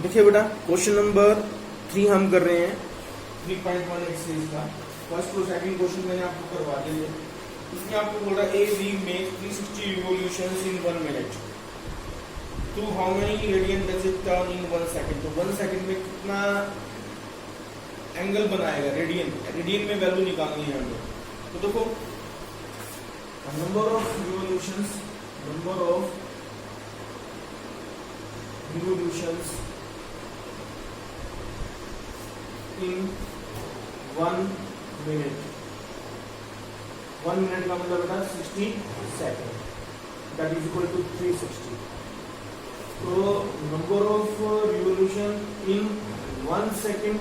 देखिए बेटा, question number 3 हम कर रहे हैं 3.1 एक्सरसाइज का। फर्स्ट और सेकंड क्वेश्चन मैंने आपको करवा दिए। इसमें आपको बोल रहा है ए we make 360 revolutions in 1 minute. तो how many radian does it turn in 1 second. तो 1 सेकंड में कितना एंगल बनाएगा रेडियन। रेडियन में वैल्यू निकालनी है हमें। तो देखो, number of revolutions in 1 minute. 1 minute का मतलब बेटा 60 second, that is equal to 360। तो number of revolution in 1 second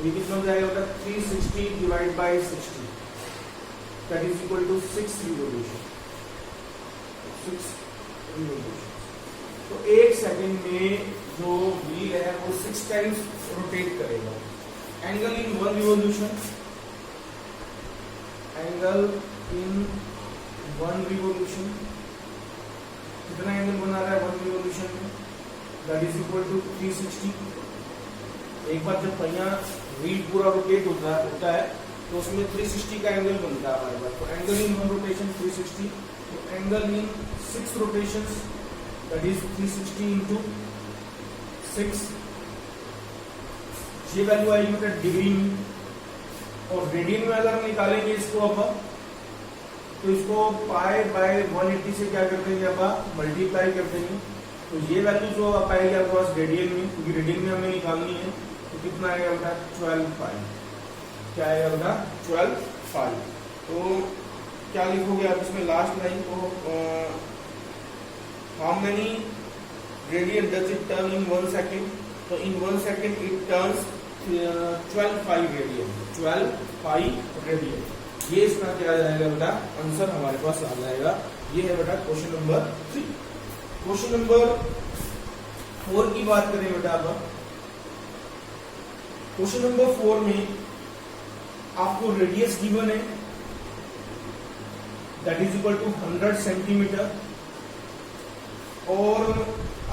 ये कितना हो जाएगा बेटा 360 divide by 60, that is equal to 6 revolution. तो 1 सेकंड में जो व्हील है वो 6 टाइम्स रोटेट करेगा। एंगल इन 1 रिवॉल्यूशन, कितना एंगल बना रहा है 1 रिवॉल्यूशन में, दैट इज इक्वल टू 360। एक बार जब पहिया व्हील पूरा रोटेट होता है तो उसमें 360 का एंगल बनता है हमारे पास। तो एंगल इन 1 रोटेशन 360, तो angle in 6 rotations that is 360 into 6। ये वैल्यू आएगी बेटा डिग्री में, और रेडियन में अगर हम निकालेंगे इसको अब, तो इसको पाई बाय 180 से क्या कर देंगे अब मल्टीप्लाई कर देंगे। तो ये वैल्यू जो आप आएगी आपके पास रेडियन में, क्योंकि रेडियन में हमें निकालनी है। तो कितना आएगा बेटा 12 पाई। क्या आएगा बेटा 12 पाई। तो क्या लिखोगे आप इसमें लास्ट लाइन को, how many radian does it turn in 1 second. तो इन 1 second it turns 12 pi radian. 12 pi radian, ये इसका क्या आ जाएगा बेटा आंसर हमारे पास आ जाएगा। ये है बेटा क्वेश्चन नंबर 3। क्वेश्चन नंबर 4 की बात करें बेटा अब। क्वेश्चन नंबर 4 में आपको रेडियस गिवन है, that is equal to 100 centimetre, और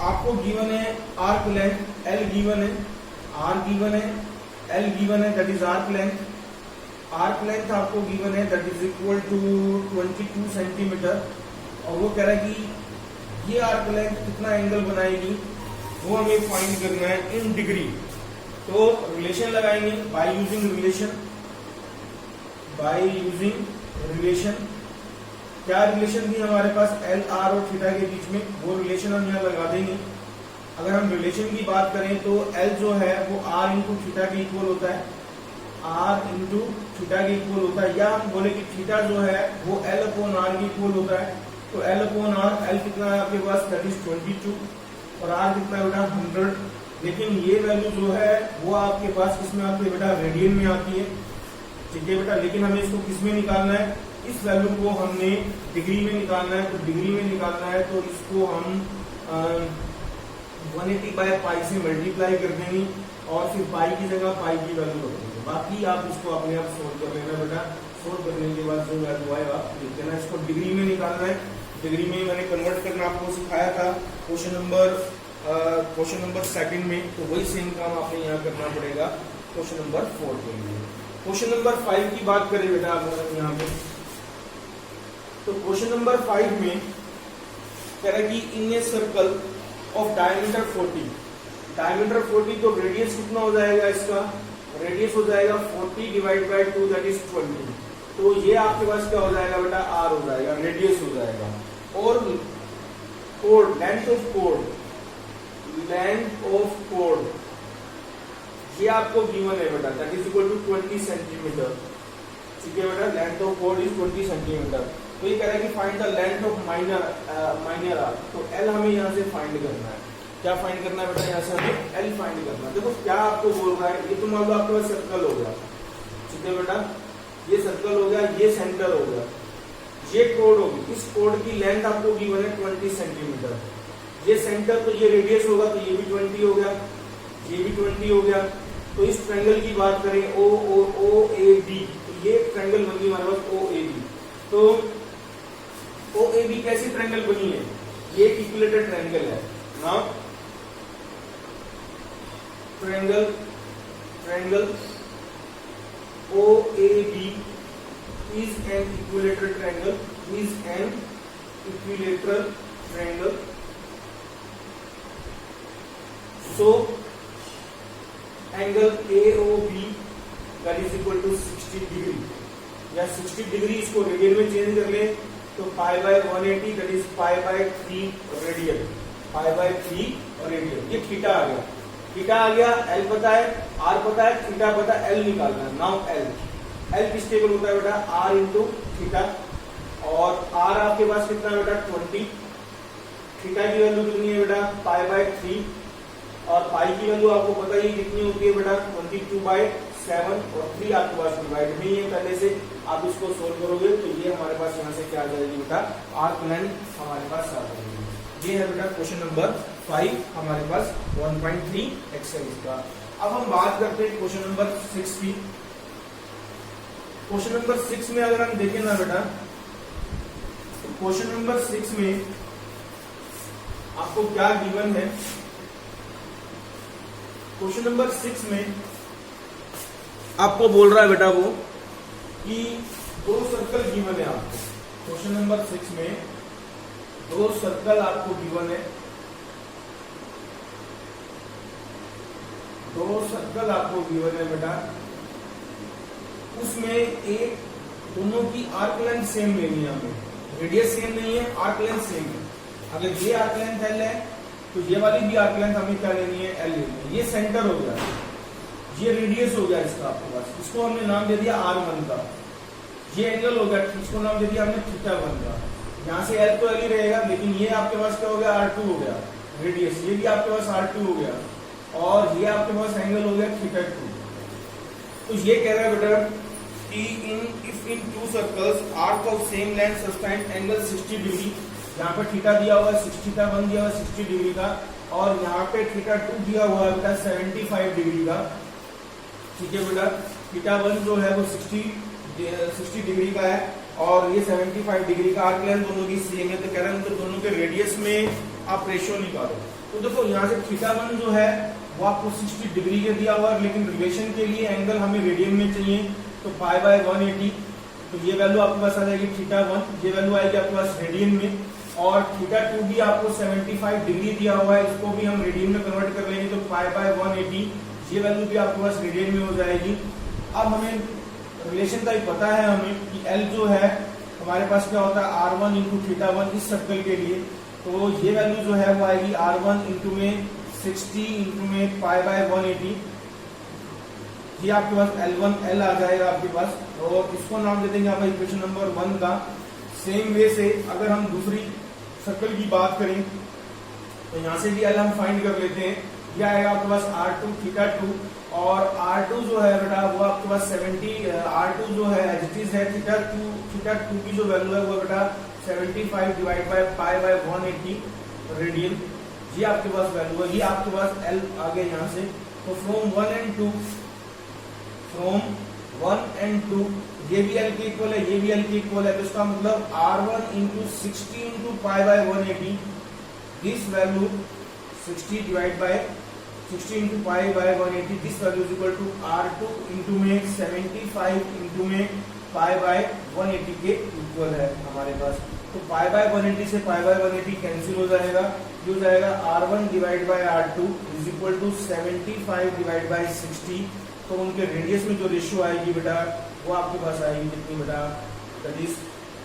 आपको गिवन है आर्क लेंथ एल गिवन है, आर गिवन है, एल गिवन है, that is arc length. Arc length आपको गिवन है that is equal to 22 centimetre, और वो कह रहा है कि ये आर्क लेंथ कितना एंगल बनाएगी वो हमें फाइंड करना है इन डिग्री। तो रिलेशन लगाएंगे बाय यूजिंग रिलेशन। क्या रिलेशन थी हमारे पास एल आर और थीटा के बीच में, वो रिलेशन हम यहाँ लगा देंगे। अगर हम रिलेशन की बात करें तो एल जो है वो आर इंटू थीटा के इक्वल होता है, आर इंटू थीटा के इक्वल होता है, या हम बोले कि थीटा जो है वो एल अपॉन आर के इक्वल होता है। तो एल अपॉन आर, एल कितना है आपके पास दैट इज 22, और आर कितना है बेटा 100। लेकिन ये वैल्यू जो है वो आपके पास किसमें आती है बेटा रेडियन में आती है, ठीक है बेटा। लेकिन हमें इसको किस में निकालना है, इस वैल्यू को हमने डिग्री में निकालना है। तो डिग्री में निकालना है तो इसको हम 180 बाय पाई से मल्टीप्लाई कर देंगे, और फिर पाई की जगह पाई की वैल्यू रख देंगे। बाकी आप इसको अपने आप सोल्व कर लेना बेटा। सोल्व करने के बाद जो वैल्यू आएगा आप लिख देना। इसको डिग्री में निकालना है, डिग्री में मैंने कन्वर्ट करना आपको सिखाया था क्वेश्चन नंबर 2 में। तो वही सेम काम आपने यहाँ करना पड़ेगा क्वेश्चन नंबर 4 के लिए। क्वेश्चन नंबर 5 की बात करें बेटा आप यहाँ पे, तो क्वेश्चन नंबर 5 में कह रहा है कि in a circle of diameter 40, diameter 40, तो रेडियस कितना हो जाएगा इसका, रेडियस हो जाएगा 40 डिवाइड बाय 2 दैट इज 20। तो ये आपके पास क्या हो जाएगा बेटा आर हो जाएगा, रेडियस हो जाएगा। और कोड, लेंथ ऑफ कोड ये आपको गिवन है बेटा, that is equal to 20 centimetre, ठीक है बेटा। लेंथ ऑफ कोड इज 20 सेंटीमीटर। तो ये कह रहा है कि find the length of minor arc. तो एल हमें यहाँ से फाइंड करना है। क्या फाइंड करना है बेटा, यहाँ से हमें एल फाइंड करना है। देखो क्या आपको बोल रहा है, ये तो मान लो आपके पास सर्कल हो गया, ठीक है बेटा, ये सर्कल हो गया, ये सेंटर हो गया, ये कोड होगी। इस कोड की लेंथ आपको गिवन है 20 सेंटीमीटर। ये सेंटर, तो ये रेडियस होगा, तो ये भी 20 हो गया, ये भी 20 हो गया। तो इस ट्रायंगल की बात करें ओ ए बी, तो ये ट्रायंगल बन गई हमारे पास ओ ए बी। तो ओ ए बी कैसी ट्रायंगल बनी है, ये एक इक्विलेटरल ट्रायंगल है ना। triangle OAB is an equilateral triangle. So angle AOB that is equal to 60 degree, या 60 डिग्री इसको रेडियन में चेंज कर ले तो पाई by 180 that is pi by 3 radian, pi by 3 और रेडियन। ये थीटा आ गया, एल पता है, आर पता है, थीटा पता है, एल निकालना है। नाउ एल किस टेबल होता है बेटा, आर इंटू थीटा, और आर आपके पास कितना है बेटा 20, थीटा की वैल्यू कितनी है बेटा पाई बाय 3, और पाई की वैल्यू आपको पता ही कितनी होती है बेटा 22/7, और 3 आपके पास डिवाइड में ही है पहले से, आप इसको सोल्व करोगे तो ये हमारे पास यहाँ से क्या आ जाएगी बेटा आर्क लेंथ हमारे पास आ जाएगी। ये है बेटा क्वेश्चन नंबर 5 हमारे पास 1.3 एक्सरसाइज का। अब हम बात करते हैं क्वेश्चन नंबर 6 की। क्वेश्चन नंबर 6 में अगर हम देखें ना बेटा, तो क्वेश्चन नंबर 6 में आपको क्या गिवन है, क्वेश्चन नंबर 6 में आपको बोल रहा है बेटा वो कि 2 सर्कल गिवन है आपको। क्वेश्चन नंबर 6 में 2 सर्कल आपको गिवन है, 2 सर्कल आपको गिवन है बेटा, उसमें एक दोनों की आर्क लेंथ सेम लेनी है हमें, रेडियस सेम नहीं है, आर्क लेंथ सेम है। अगर ये आर्क लेंथ एल है तो ये वाली भी आर्क लेंथ हमें क्या लेनी है, एल लेनी है। ये सेंटर हो गया, ये रेडियस हो गया इसका आपके पास, इसको हमने नाम दे दिया R1 का। ये एंगल हो गया, इसको नाम दे दिया हमने θ1 का। यहाँ से L तो L ही रहेगा, लेकिन ये आपके पास क्या हो गया R2 हो गया रेडियस, ये भी आपके पास R2 हो गया, और ये आपके पास एंगल हो गया θ2। तो ये कह रहा है बेटा कि if in 2 circles arc of same length sustain angle 60 degree, यहाँ पे थीटा दिया हुआ है, θ1 दिया हुआ है 60 डिग्री का, और यहाँ पे θ2 दिया हुआ है बेटा 75 डिग्री का। ठीक है बेटा, θ1 जो है वो 60 डिग्री का है, और ये 75 डिग्री का, आर्क लेंथ दोनों की सेम है। तो कह रहे हैं तो दोनों के रेडियस में आप रेशियो निकालो। तो देखो यहाँ से θ1 जो है वो आपको 60 डिग्री के दिया हुआ है, लेकिन रिलेशन के लिए एंगल हमें रेडियन में चाहिए, तो पाई बाय 180, तो ये वैल्यू आपके पास आ जाएगी θ1, ये वैल्यू आएगी आपके पास रेडियन में, और θ2 भी आपको 75 डिग्री दिया हुआ है, इसको भी हम रेडियन में कन्वर्ट कर लेंगे, तो पाई बाय 180, ये वैल्यू भी आपके पास रेडियन में हो जाएगी। अब हमें रिलेशन का ही पता है हमें कि L जो है हमारे पास क्या होता है R1 इंटू θ1 इस सर्कल के लिए, तो ये वैल्यू जो है वो आएगी R1 इंटू में 60 इंटू में पाई बाय 180, ये आपके पास L आ जाएगा आपके पास, और इसको नाम दे देंगे आप इक्वेशन नंबर 1 का। सेम वे से अगर हम दूसरी सर्कल की बात करें तो यहाँ से भी L हम फाइंड कर लेते हैं, ये आएगा आपके पास R2 θ2, और R2 जो है बेटा वो आपके पास 70, R2 जो है एजिटिस है, θ2 की जो वैल्यू है वो बेटा 75 divide by pi by 180 radian, ये आपके पास वैल्यू है, ये आपके पास L आ गया यहाँ से। तो फ्रॉम 1 एंड 2 ये भी L के इक्वल है, ये भी L के इक्वल है, तो इसका मतलब R1 into 60 into pi by 180, this value 60 divide by 60 into pi by 180, this value is equal to R2 into में 75 इंटू में पाई बाय 180 के इक्वल है हमारे पास। तो पाई बाय 180 से पाई बाय 180 कैंसिल हो जाएगा, ये हो जाएगा R1 divide by R2 is equal to 75 divide by 60। तो उनके रेडियस में जो रेशियो आएगी बेटा वो आपके पास आएगी कितनी बेटा, दैट इज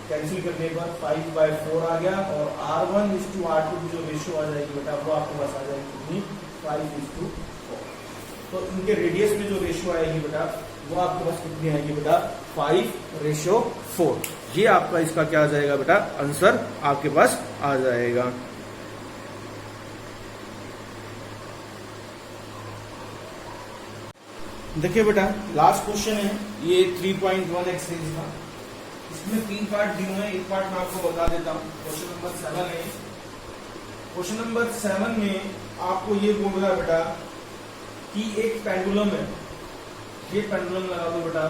कैंसिल करने पर 5/4 आ गया, और R1 इज टू R2 की जो रेशियो आ जाएगी बेटा वो आपके पास आ जाएगी कितनी 5:4। तो इनके रेडियस में जो रेशियो आएगी बेटा वो आपके पास कितनी आएगी बेटा 5:4। ये आपका इसका क्या आ जाएगा बेटा आंसर आपके पास आ जाएगा। देखिए बेटा लास्ट क्वेश्चन है ये 3.1 एक्सरसाइज का, इसमें 3 पार्ट दिए हुए हैं, एक पार्ट मैं आपको बता देता हूँ। क्वेश्चन नंबर 7 है, क्वेश्चन नंबर 7 में आपको ये बोल रहा है बेटा कि एक पेंडुलम है, ये पेंडुलम लगा दो बेटा,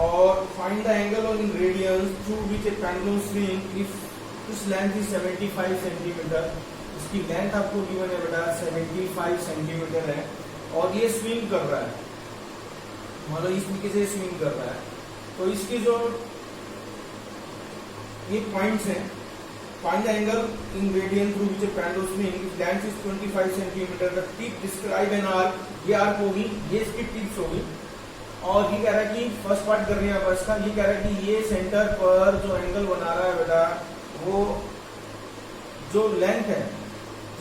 और find the angle on radius through which A pendulum swing if इस लेंथ इज 75 सेंटीमीटर। इसकी लेंथ आपको गिवन है बेटा 75 सेंटीमीटर है, और ये स्विंग कर रहा है, मतलब इस तरीके से स्विंग कर रहा है, तो इसके जो ये पॉइंट्स हैं, find the angle in radian through which A pendulum swing, if length is 25 centimetre, the tip describe an arc, ये आर्क होगी, ये इसकी टिप्स होगी। और ये कह रहा है कि फर्स्ट पार्ट कर रहे हैं आप इसका, ये कह रहा है कि ये सेंटर पर जो एंगल बना रहा है बेटा, वो जो लेंथ है,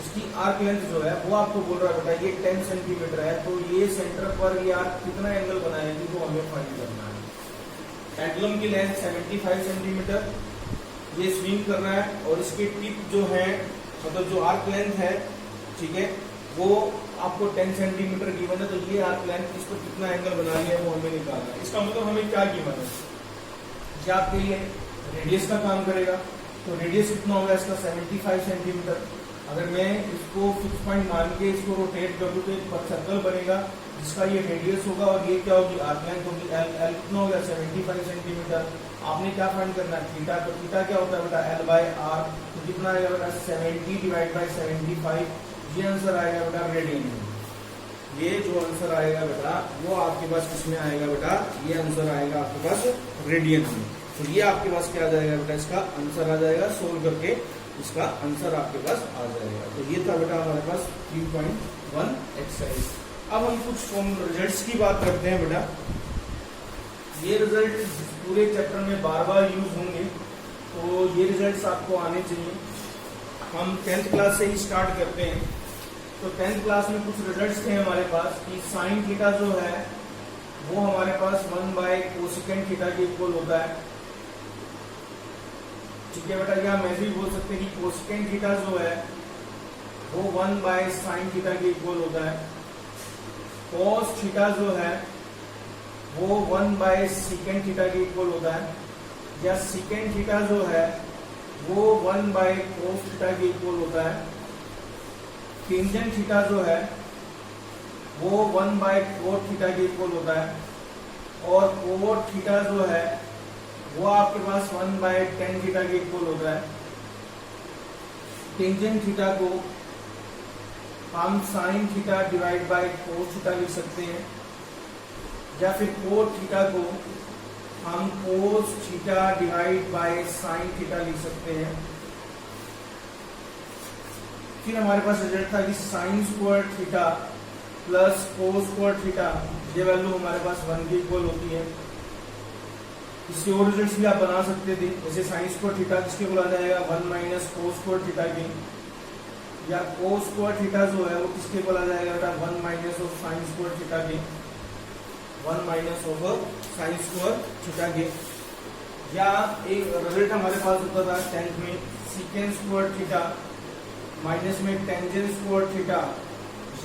इसकी आर्क लेंथ जो है वो आपको बोल रहा है बेटा ये 10 सेंटीमीटर है, तो ये सेंटर पर ये आर्क कितना एंगल बनाएगी वो हमें फाइंड करना है। पेंडुलम की लेंथ 75 सेंटीमीटर, ये स्विंग कर रहा है और इसकी टिप जो है, मतलब जो आर्क लेंथ है, ठीक है, वो आपको 10 सेंटीमीटर गिवन है, तो ये आर्क लेंथ इस पर कितना एंगल बना रही है वो हमें निकालना है। इसका मतलब हमें क्या गिवन है, ये आपके लिए रेडियस का काम करेगा, तो रेडियस कितना होगा इसका 75 सेंटीमीटर। अगर मैं इसको फिक्स पॉइंट मान के इसको रोटेट कर दूं तो एक सर्कल बनेगा जिसका ये रेडियस होगा और ये क्या होगी, आर्क लेंथ होगी। एल कितना हो गया 75 सेंटीमीटर। आपने क्या फाइंड करना है, थीटा, तो थीटा क्या होता है बेटा एल बाय आर, तो कितना आएगा बेटा 70 डिवाइड बाय 75, ये आंसर आएगा बेटा रेडियन में। ये जो आंसर आएगा बेटा वो आपके पास किसमें आएगा बेटा, ये आंसर आएगा आपके पास रेडियन में। तो ये आपके पास क्या आ जाएगा बेटा, इसका आंसर आ जाएगा, सोल्व करके इसका आंसर आपके पास आ जाएगा। तो ये था बेटा हमारे पास 3.1 एक्सरसाइज। अब हम कुछ रिजल्ट्स की बात करते हैं बेटा। ये रिजल्ट पूरे चैप्टर में बार बार यूज होंगे, तो ये रिजल्ट्स आपको आने चाहिए। हम 10th क्लास से ही स्टार्ट करते हैं। तो 10th क्लास में कुछ रिजल्ट्स थे हमारे पास कि साइन थीटा जो है वो हमारे पास 1 बाय कोसेकेंट थीटा के इक्वल होता है, ठीक है बेटा। या हम ऐसे भी बोल सकते हैं कि कोसेकेंट थीटा जो है वो 1 बाय साइन थीटा के इक्वल होता है। कॉस थीटा जो है वो 1 बाय सीकेंट थीटा के इक्वल होता है। या सीकेंट थीटा जो है वो 1 बाय कोस थीटा के इक्वल होता है। टेंजेंट थीटा जो है वो 1 बाय कोट थीटा के इक्वल होता है। और कोट थीटा जो है वो आपके पास 1 बाय टेन थीटा के इक्वल होता है। टेंजेंट थीटा को हम sine theta divide by cos theta लिख सकते हैं, या फिर कोट थीटा को हम cos theta divide by sine theta लिख सकते हैं। फिर हमारे पास रिजल्ट था कि sine square theta plus cos square theta, ये वैल्यू हमारे पास 1 के इक्वल होती है। इसके और रिजल्ट्स भी आप बना सकते थे, जैसे साइन स्क्वायर थीटा किसके बोला जाएगा 1 माइनस कोस स्क्वायर थीटा के, या कोस स्क्वायर थीटा जो है वो किसके बोला जाएगा बेटा 1 minus of sine square theta के, 1 minus of sine square theta के। या एक रिजल्ट हमारे पास होता था 10th में सीकेंट स्क्वायर थीटा माइनस में टेंजेंट स्क्वायर थीटा,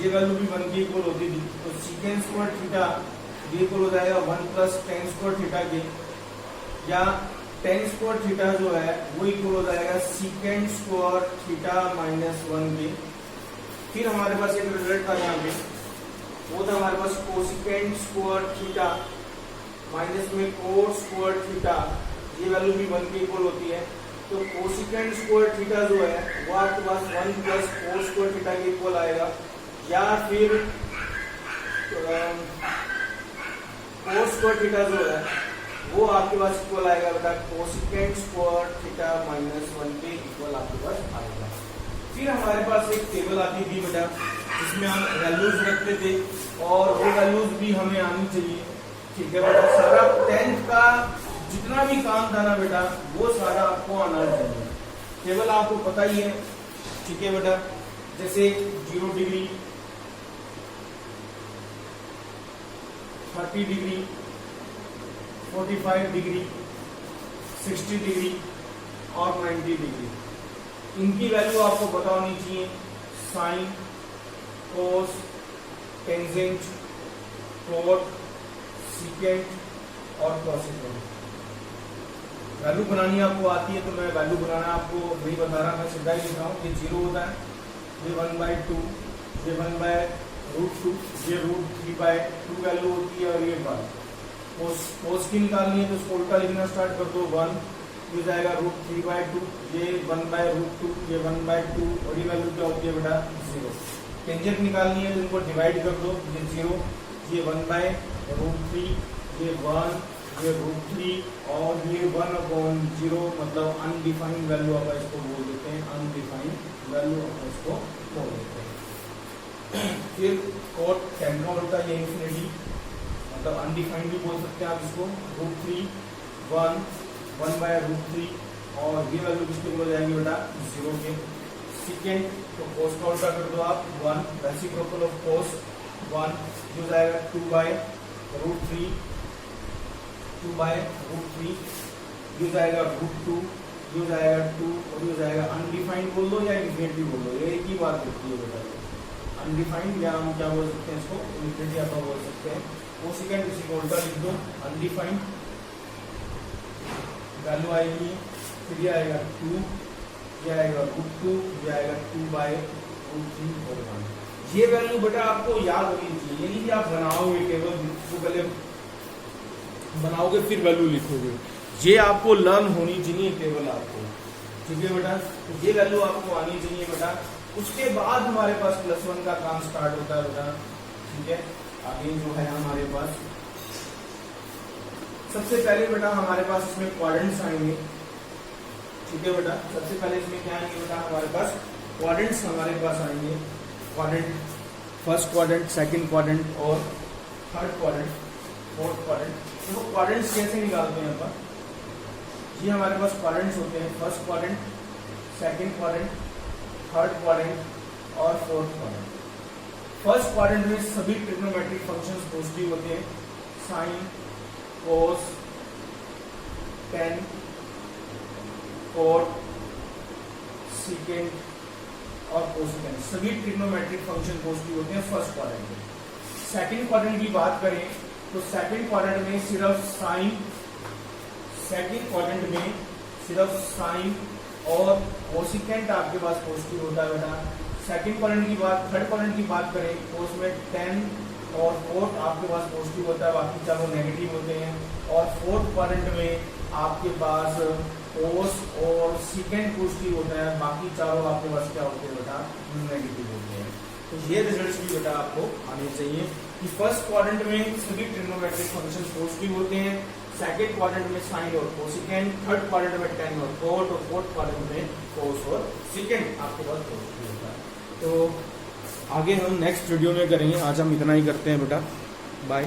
ये वैल्यू भी 1 के इक्वल होती थी। तो सीकेंट स्क्वायर थीटा ये इक्वल हो जाएगा 1 प्लस टेन स्क्वायर थीटा के, या टेन स्क्वायर थीटा जो है वो इक्वल हो जाएगा सीकेंट स्क्वायर थीटा माइनस 1 के। फिर हमारे पास एक रिजल्ट था यहाँ पे, वो था हमारे पास कोसिकेंट स्क्वायर थीटा माइनस में कोस स्क्वायर थीटा, ये वैल्यू भी 1 के इक्वल होती है। तो कोसिकेंट स्क्वायर थीटा जो है वो आपके पास 1 प्लस कोस स्क्वायर थीटा के इक्वल आएगा, या फिर कोस स्क्वायर थीटा जो है वो आपके पास इक्वल आएगा बेटा कोसिकेंट स्क्वायर थीटा माइनस 1 के इक्वल आपके पास आएगा। फिर हमारे पास एक टेबल आती थी बेटा जिसमें हम वैल्यूज रखते थे और वो वैल्यूज भी हमें आनी चाहिए, ठीक है बेटा। सारा 10th का जितना भी काम था ना बेटा वो सारा आपको आना चाहिए। टेबल आपको पता ही है, ठीक है बेटा। जैसे 0 डिग्री, 30 डिग्री, 45 डिग्री, 60 डिग्री और 90 डिग्री, इनकी वैल्यू आपको पता होनी चाहिए। साइन, कोस, टेंजेंट, कोट, सीकेंट और कोसेकेंट वैल्यू बनानी आपको आती है, तो मैं वैल्यू बनाना आपको नहीं बता रहा, मैं सीधा ही लिख रहा हूँ। ये 0 होता है, ये 1/2, ये 1/√2, ये √3/2 वैल्यू होती है, और ये 1। कोस की निकालनी है तो उसको उल्टा लिखना स्टार्ट कर दो, 1 हो जाएगा √3/2, ये 1/√2, ये 1/2, और ये वैल्यू क्या होती है बेटा 0। टेंजेंट निकालनी है तो इनको डिवाइड कर दो, ये 0, ये 1/√3, ये 1, ये √3 और ये 1/0, मतलब अनडिफाइंड वैल्यू आप इसको बोल देते हैं, अनडिफाइंड वैल्यू आप इसको बोल देते हैं। फिर cot 10 का होता है ये इंफिनिटी, मतलब अनडिफाइंड भी बोल सकते हैं आप इसको, √3, 1/√3 और ये वैल्यू किसके हो जाएंगे बेटा 0 के। सेकेंड तो cos का उल्टा कर दो आप 1, रेसिप्रोकल ऑफ cos 1 जो जाएगा 2/√3, 2/√3 जो जाएगा √2, जो जाएगा 2 और जो जाएगा अनडिफाइंड बोल दो या इन्फिनिटी बोल दो, ये एक ही बात होती है बेटा, अनडिफाइंड या हम क्या बोल सकते हैं इसको, इन्फिनिटी आप बोल सकते हैं। वो सेकेंड इसी को उल्टा लिख दो, अनडिफाइंड वैल्यू आएगी, फिर ये आएगा 2, ये आएगा √2, ये आएगा 2/√3 और 1। ये वैल्यू बेटा आपको याद होनी चाहिए, यानी कि आप बनाओगे टेबल को पहले बनाओगे फिर वैल्यू लिखोगे, ये आपको लर्न होनी चाहिए टेबल आपको, ठीक है बेटा। तो ये वैल्यू आपको आनी चाहिए बेटा, उसके बाद हमारे पास +1 का काम स्टार्ट होता है बेटा, ठीक है। आगे जो है हमारे पास सबसे पहले बेटा हमारे पास इसमें क्वाड्रेंट्स आएंगे, ठीक है बेटा। सबसे पहले इसमें क्या आएंगे बेटा, हमारे पास क्वाड्रेंट्स हमारे पास आएंगे, quadrant, first quadrant, second quadrant और थर्ड क्वाड्रेंट, फोर्थ क्वाड्रेंट। तो क्वाड्रेंट्स कैसे निकालते हैं अपन, ये हमारे पास क्वाड्रेंट्स होते हैं, first quadrant, second quadrant, third quadrant और फोर्थ क्वाड्रेंट। फर्स्ट क्वाड्रेंट में सभी ट्रिग्नोमेट्रिक फंक्शंस पॉजिटिव होते हैं, साइन, कोस, टेन, कोट, सीकेंट और कोसेकेंट, सभी ट्रिग्नोमेट्रिक फंक्शन पॉजिटिव होते हैं फर्स्ट क्वाड्रेंट में। सेकंड क्वाड्रेंट की बात करें तो सेकंड क्वाड्रेंट में सिर्फ साइन, सेकंड क्वाड्रेंट में सिर्फ साइन और कोसेकेंट आपके पास पॉजिटिव होता है बेटा। सेकंड क्वाड्रेंट की बात, थर्ड क्वाड्रेंट की बात करें तो उसमें 10 और कोट आपके पास पॉजिटिव होता है, बाकी चारों नेगेटिव होते हैं। और फोर्थ क्वाड्रेंट में आपके पास कोस और सीकेंट पॉजिटिव होता है, बाकी चारों आपके पास क्या होते हैं बेटा, नेगेटिव होते हैं। तो ये रिजल्ट्स भी बेटा आपको आने चाहिए कि फर्स्ट क्वाड्रेंट में सभी ट्रिग्नोमेट्रिक फंक्शंस पॉजिटिव होते हैं, सेकंड क्वाड्रेंट में साइन और कोसेकेंट, थर्ड क्वाड्रेंट में टेन और कोट और फोर्थ क्वाड्रेंट में कोस और सीकेंट आपके पास पॉजिटिव होता है। तो आगे हम नेक्स्ट वीडियो में करेंगे, आज हम इतना ही करते हैं बेटा, बाय।